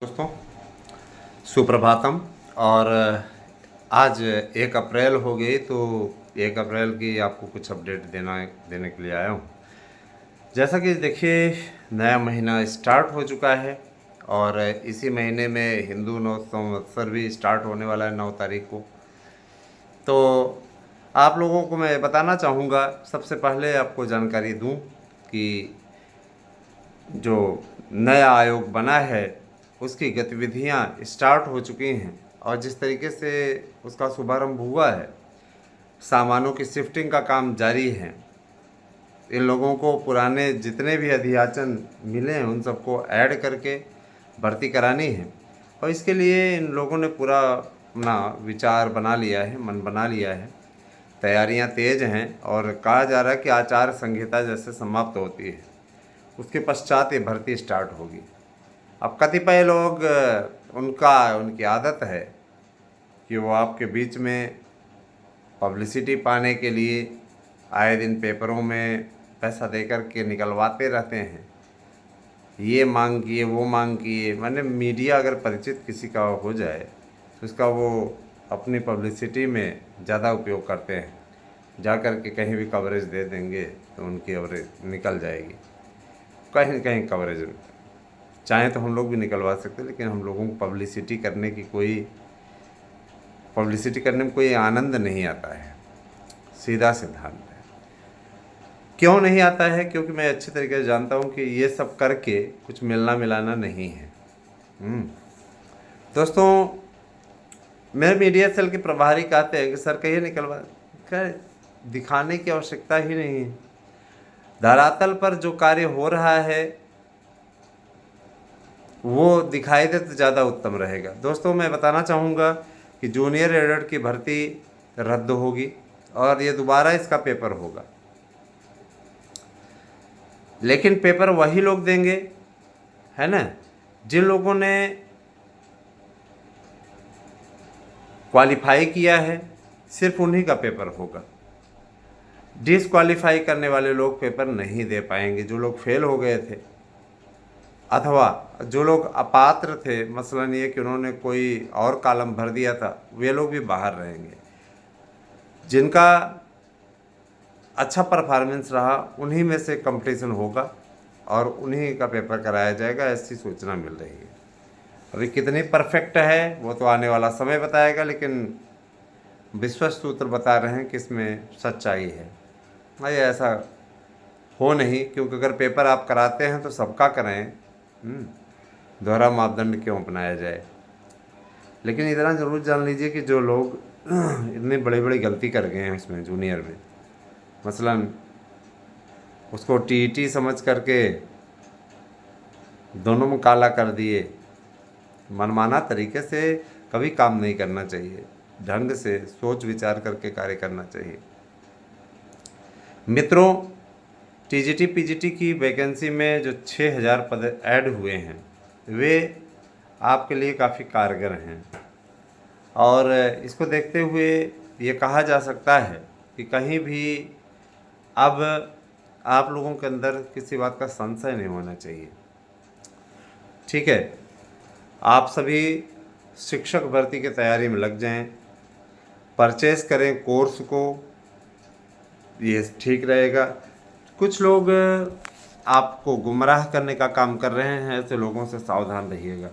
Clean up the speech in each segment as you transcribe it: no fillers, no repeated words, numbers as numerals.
दोस्तों, सुप्रभातम। और आज 1 अप्रैल हो गई, तो 1 अप्रैल की आपको कुछ अपडेट देने के लिए आया हूँ। जैसा कि देखिए, नया महीना स्टार्ट हो चुका है और इसी महीने में हिंदू नव संवत्सर भी स्टार्ट होने वाला है 9 तारीख को। तो आप लोगों को मैं बताना चाहूँगा, सबसे पहले आपको जानकारी दूँ कि जो नया आयोग बना है उसकी गतिविधियां स्टार्ट हो चुकी हैं और जिस तरीके से उसका शुभारंभ हुआ है, सामानों की शिफ्टिंग का काम जारी है। इन लोगों को पुराने जितने भी अध्याचन मिले हैं उन सबको ऐड करके भर्ती करानी है और इसके लिए इन लोगों ने पूरा अपना विचार बना लिया है, मन बना लिया है। तैयारियां तेज हैं और कहा जा रहा है कि आचार संहिता जैसे समाप्त होती है उसके पश्चात ये भर्ती स्टार्ट होगी। अब कतिपय लोग उनकी आदत है कि वो आपके बीच में पब्लिसिटी पाने के लिए आए दिन पेपरों में पैसा देकर के निकलवाते रहते हैं। ये मांग किए, वो मांग किए, माने मीडिया अगर परिचित किसी का हो जाए तो उसका वो अपनी पब्लिसिटी में ज़्यादा उपयोग करते हैं। जा कर के कहीं भी कवरेज दे देंगे तो उनकी कवरेज निकल जाएगी। कहीं न कहीं कवरेज चाहें तो हम लोग भी निकलवा सकते हैं, लेकिन हम लोगों को पब्लिसिटी करने में कोई आनंद नहीं आता है। सीधा सिद्धांत है। क्यों नहीं आता है? क्योंकि मैं अच्छी तरीके से जानता हूँ कि ये सब करके कुछ मिलना मिलाना नहीं है। दोस्तों, मेरे मीडिया सेल के प्रभारी कहते हैं कि सर कहिए निकलवा, क्या दिखाने की आवश्यकता ही नहीं है। धरातल पर जो कार्य हो रहा है वो दिखाई दे तो ज़्यादा उत्तम रहेगा। दोस्तों, मैं बताना चाहूँगा कि जूनियर एडेड की भर्ती रद्द होगी और ये दोबारा इसका पेपर होगा, लेकिन पेपर वही लोग देंगे, है ना, जिन लोगों ने क्वालिफाई किया है, सिर्फ उन्हीं का पेपर होगा। डिसक्वालीफाई करने वाले लोग पेपर नहीं दे पाएंगे। जो लोग फेल हो गए थे अथवा जो लोग अपात्र थे, मसलन ये कि उन्होंने कोई और कॉलम भर दिया था, वे लोग भी बाहर रहेंगे। जिनका अच्छा परफॉर्मेंस रहा उन्हीं में से कंपटीशन होगा और उन्हीं का पेपर कराया जाएगा, ऐसी सूचना मिल रही है। अभी कितनी परफेक्ट है वो तो आने वाला समय बताएगा, लेकिन विश्वस्त सूत्र बता रहे हैं कि इसमें सच्चाई है। भाई ऐसा हो नहीं, क्योंकि अगर पेपर आप कराते हैं तो सबका कराएं। दोहरा मापदंड क्यों अपनाया जाए? लेकिन इतना ज़रूर जान लीजिए कि जो लोग इतनी बड़ी बड़ी गलती कर गए हैं इसमें जूनियर में, मसलन उसको टीईटी समझ करके दोनों में काला कर दिए, मनमाना तरीके से कभी काम नहीं करना चाहिए। ढंग से सोच विचार करके कार्य करना चाहिए। मित्रों, टीजीटी पीजीटी की वैकेंसी में जो 6000 पद ऐड हुए हैं वे आपके लिए काफ़ी कारगर हैं और इसको देखते हुए ये कहा जा सकता है कि कहीं भी अब आप लोगों के अंदर किसी बात का संशय नहीं होना चाहिए। ठीक है, आप सभी शिक्षक भर्ती की तैयारी में लग जाएं, परचेस करें कोर्स को, ये ठीक रहेगा। कुछ लोग आपको गुमराह करने का काम कर रहे हैं, ऐसे लोगों से सावधान रहिएगा।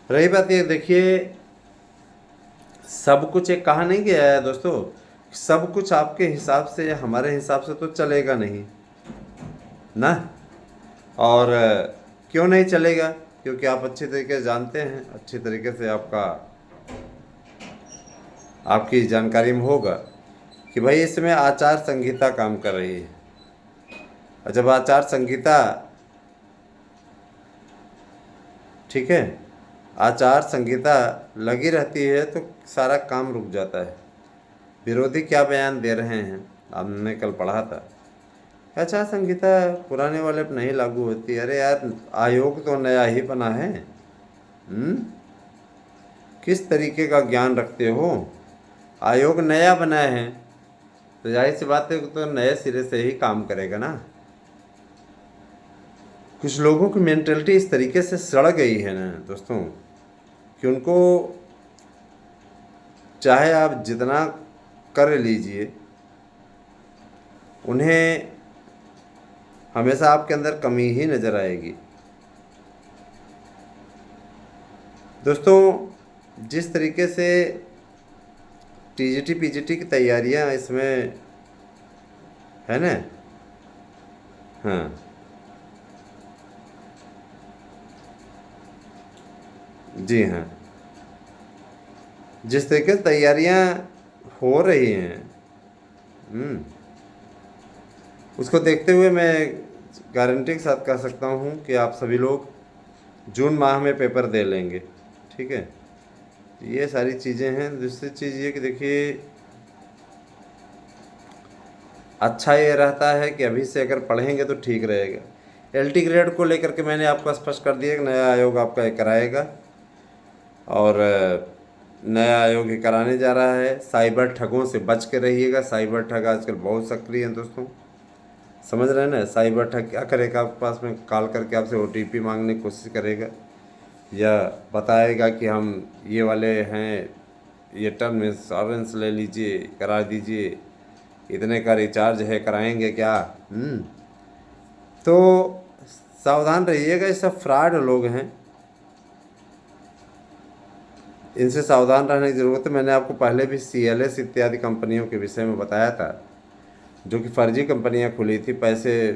रही बात ये, देखिए, सब कुछ एक कहा नहीं गया है दोस्तों, सब कुछ आपके हिसाब से या हमारे हिसाब से तो चलेगा नहीं ना। और क्यों नहीं चलेगा? क्योंकि आप अच्छी तरीके से जानते हैं, अच्छी तरीके से आपकी जानकारी में होगा कि भाई इसमें आचार संहिता काम कर रही है। और जब आचार संहिता, ठीक है, आचार संहिता लगी रहती है तो सारा काम रुक जाता है। विरोधी क्या बयान दे रहे हैं, हमने कल पढ़ा था, आचार संहिता पुराने वाले पर नहीं लागू होती। अरे यार, आयोग तो नया ही बना है। किस तरीके का ज्ञान रखते हो? आयोग नया बना है तो जाहिर सी बात है तो नए सिरे से ही काम करेगा ना। कुछ लोगों की मेंटलिटी इस तरीके से सड़ गई है ना दोस्तों कि उनको चाहे आप जितना कर लीजिए, उन्हें हमेशा आपके अंदर कमी ही नज़र आएगी। दोस्तों जिस तरीके से टीजीटी पीजीटी की तैयारियां इसमें है ना, हाँ जी हाँ, जिस तरीके से तैयारियां हो रही हैं उसको देखते हुए मैं गारंटी के साथ कह सकता हूँ कि आप सभी लोग जून माह में पेपर दे लेंगे। ठीक है, ये सारी चीज़ें हैं। दूसरी चीज़ ये कि देखिए, अच्छा ये रहता है कि अभी से अगर पढ़ेंगे तो ठीक रहेगा। एलटी ग्रेड को लेकर के मैंने आपको स्पष्ट कर दिया कि नया आयोग आपका ये कराएगा, और नया आयोग ये कराने जा रहा है। साइबर ठगों से बच के रहिएगा। साइबर ठग आजकल बहुत सक्रिय हैं दोस्तों, समझ रहे हैं ना। साइबर ठग क्या करेगा, आपके पास में कॉल करके आपसे ओटीपी मांगने की कोशिश करेगा, या बताएगा कि हम ये वाले हैं, ये टर्म इंश्योरेंस ले लीजिए, करा दीजिए, इतने का रिचार्ज है, कराएंगे क्या। तो सावधान रहिएगा, ये सब फ्रॉड लोग हैं, इनसे सावधान रहने की ज़रूरत है। मैंने आपको पहले भी CLS इत्यादि कंपनियों के विषय में बताया था, जो कि फर्जी कंपनियां खुली थी, पैसे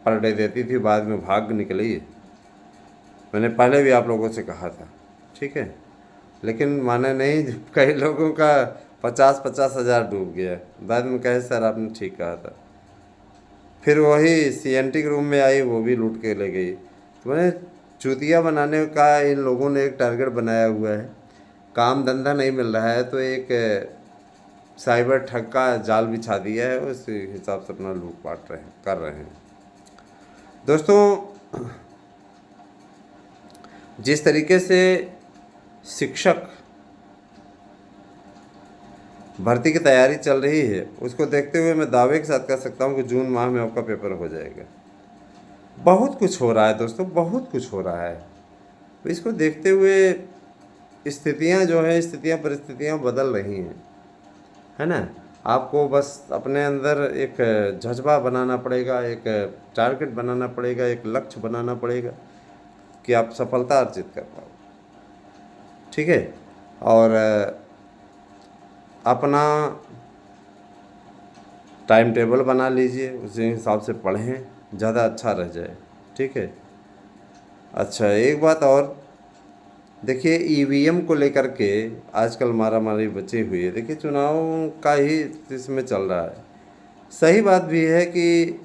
पर डे देती थी, बाद में भाग निकली। मैंने पहले भी आप लोगों से कहा था, ठीक है, लेकिन माने नहीं। कई लोगों का 50-50 हज़ार डूब गया। बाद में कहे सर आपने ठीक कहा था। फिर वही CNT के रूम में आई, वो भी लूट के ले गई। तो मैंने चूतिया बनाने का इन लोगों ने एक टारगेट बनाया हुआ है। काम धंधा नहीं मिल रहा है तो एक साइबर ठग का जाल बिछा दिया है, उस हिसाब से अपना लूटपाट कर रहे हैं दोस्तों। जिस तरीके से शिक्षक भर्ती की तैयारी चल रही है, उसको देखते हुए मैं दावे के साथ कह सकता हूँ कि जून माह में आपका पेपर हो जाएगा। बहुत कुछ हो रहा है दोस्तों, बहुत कुछ हो रहा है। तो इसको देखते हुए स्थितियाँ जो है, परिस्थितियाँ बदल रही हैं, है ना। आपको बस अपने अंदर एक जज्बा बनाना पड़ेगा, एक टारगेट बनाना पड़ेगा, एक लक्ष्य बनाना पड़ेगा कि आप सफलता अर्जित कर पाओ। ठीक है, और अपना टाइम टेबल बना लीजिए, उसी हिसाब से पढ़ें, ज़्यादा अच्छा रह जाए। ठीक है। अच्छा, एक बात और देखिए, EVM को लेकर के आजकल मारामारी बची हुई है। देखिए, चुनाव का ही इसमें चल रहा है। सही बात भी है कि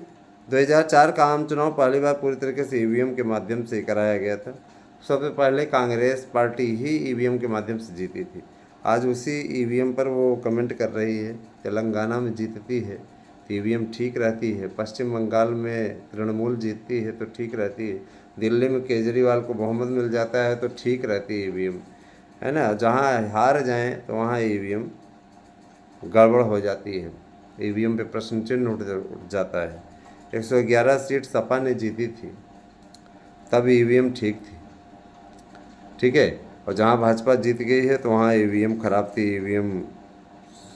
2004 का आम चुनाव पहली बार पूरी तरीके से EVM के माध्यम से कराया गया था। सबसे पहले कांग्रेस पार्टी ही EVM के माध्यम से जीती थी। आज उसी EVM पर वो कमेंट कर रही है। तेलंगाना में जीतती है तो EVM ठीक रहती है, पश्चिम बंगाल में तृणमूल जीतती है तो ठीक रहती है, दिल्ली में केजरीवाल को बहुमत मिल जाता है तो ठीक रहती है EVM, है ना। जहाँ हार जाएं तो वहाँ EVM गड़बड़ हो जाती है, EVM पे प्रश्न चिन्ह उठ जाता है। 111 सीट सपा ने जीती थी, तब EVM ठीक थी। ठीक है, और जहाँ भाजपा जीत गई है तो वहाँ EVM खराब थी, EVM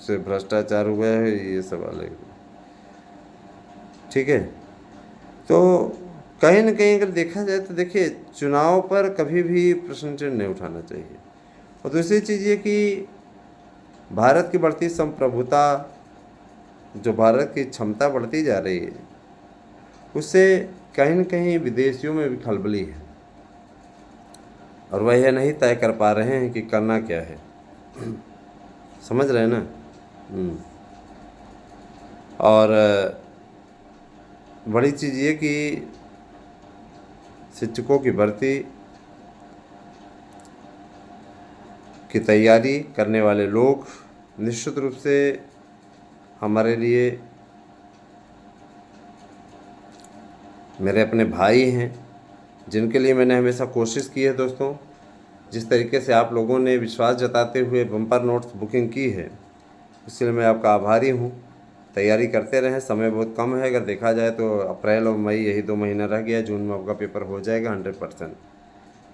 से भ्रष्टाचार हुआ है, ये सब अलग। ठीक है, तो कहीं ना कहीं अगर देखा जाए तो देखिए, चुनाव पर कभी भी प्रश्न चिन्ह नहीं उठाना चाहिए। और दूसरी चीज़ ये कि भारत की बढ़ती संप्रभुता, जो भारत की क्षमता बढ़ती जा रही है, उससे कहीं न कहीं विदेशियों में भी खलबली है, और वह यह नहीं तय कर पा रहे हैं कि करना क्या है। समझ रहे हैं ना। और बड़ी चीज़ ये कि शिक्षकों की भर्ती की तैयारी करने वाले लोग निश्चित रूप से हमारे लिए मेरे अपने भाई हैं, जिनके लिए मैंने हमेशा कोशिश की है दोस्तों। जिस तरीके से आप लोगों ने विश्वास जताते हुए बम्पर नोट्स बुकिंग की है, इसलिए मैं आपका आभारी हूँ। तैयारी करते रहें। समय बहुत कम है, अगर देखा जाए तो अप्रैल और मई यही 2 महीना रह गया, जून में आपका पेपर हो जाएगा 100%,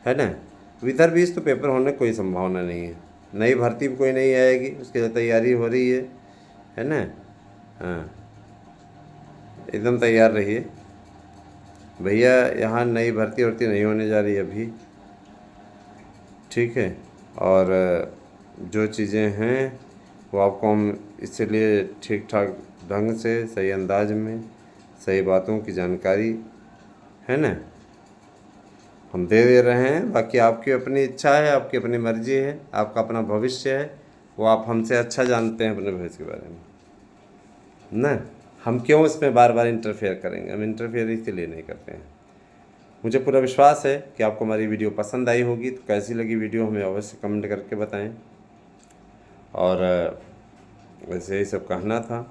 है ना। विदर बीच तो पेपर होने की कोई संभावना नहीं है। नई भर्ती भी कोई नहीं आएगी, उसके लिए तैयारी हो रही है ना। हाँ, एकदम तैयार रहिए भैया, यहाँ नई भर्ती वर्ती नहीं होने जा रही अभी, ठीक है। और जो चीज़ें हैं वो आपको हम इसलिए ठीक ठाक ढंग से, सही अंदाज में, सही बातों की जानकारी, है ना, हम दे रहे हैं। बाकी आपकी अपनी इच्छा है, आपकी अपनी मर्जी है, आपका अपना भविष्य है, वो आप हमसे अच्छा जानते हैं अपने भविष्य के बारे में ना। हम क्यों इसमें बार बार इंटरफेयर करेंगे, हम इंटरफेयर इसीलिए नहीं करते हैं। मुझे पूरा विश्वास है कि आपको हमारी वीडियो पसंद आई होगी, तो कैसी लगी वीडियो हमें अवश्य कमेंट करके बताएं। और वैसे ही सब कहना था,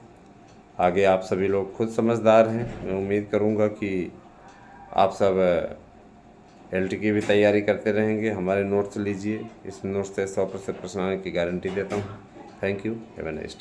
आगे आप सभी लोग खुद समझदार हैं। मैं उम्मीद करूंगा कि आप सब LT की भी तैयारी करते रहेंगे। हमारे नोट्स लीजिए, इस नोट्स से 100% प्रश्न आने की गारंटी देता हूँ। Thank you, have a nice day.